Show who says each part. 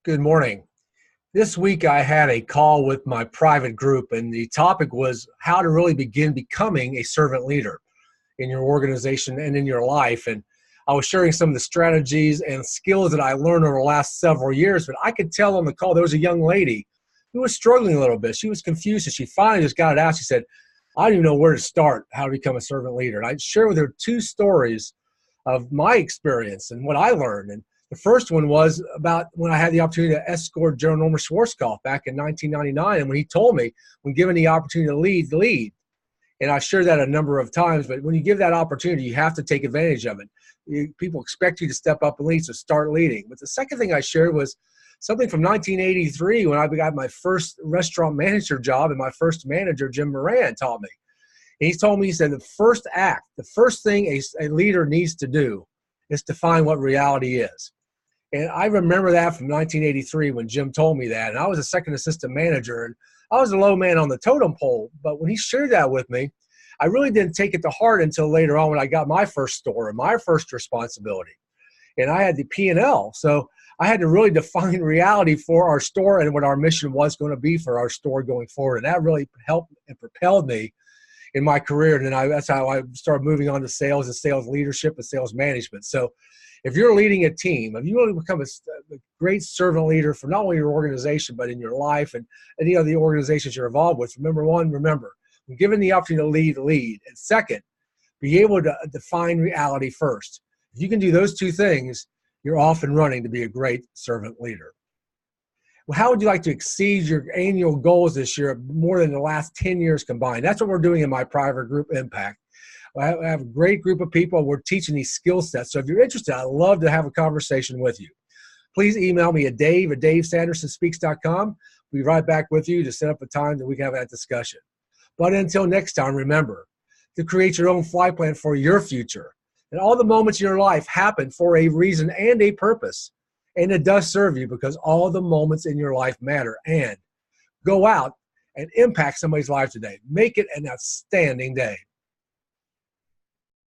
Speaker 1: Good morning. This week I had a call with my private group, and the topic was how to really begin becoming a servant leader in your organization and in your life. And I was sharing some of the strategies and skills that I learned over the last several years, but I could tell on the call there was a young lady who was struggling a little bit. She was confused, and she finally just got it out. She said, I don't even know where to start, how to become a servant leader. And I shared with her two stories of my experience and what I learned. And the first one was about when I had the opportunity to escort General Norman Schwarzkopf back in 1999. And when he told me, when given the opportunity to lead. And I've shared that a number of times, but when you give that opportunity, you have to take advantage of it. People expect you to step up and lead, so start leading. But the second thing I shared was something from 1983 when I got my first restaurant manager job, and my first manager, Jim Moran, taught me. And he told me, he said, the first thing a leader needs to do is to find what reality is. And I remember that from 1983 when Jim told me that. And I was a second assistant manager, and I was a low man on the totem pole. But when he shared that with me, I really didn't take it to heart until later on when I got my first store and my first responsibility. And I had the P&L. So I had to really define reality for our store and what our mission was going to be for our store going forward. And that really helped and propelled me in my career. And then that's how I started moving on to sales and sales leadership and sales management. So if you're leading a team, if you want to become a great servant leader for not only your organization, but in your life and any of the organizations you're involved with, remember, when given the opportunity to lead. And second, be able to define reality first. If you can do those two things, you're off and running to be a great servant leader. Well, how would you like to exceed your annual goals this year more than the last 10 years combined? That's what we're doing in my private group, Impact. I have a great group of people. We're teaching these skill sets. So if you're interested, I'd love to have a conversation with you. Please email me at dave@davesandersonspeaks.com. We'll be right back with you to set up a time that we can have that discussion. But until next time, remember to create your own flight plan for your future. And all the moments in your life happen for a reason and a purpose. And it does serve you because all the moments in your life matter. And go out and impact somebody's life today. Make it an outstanding day.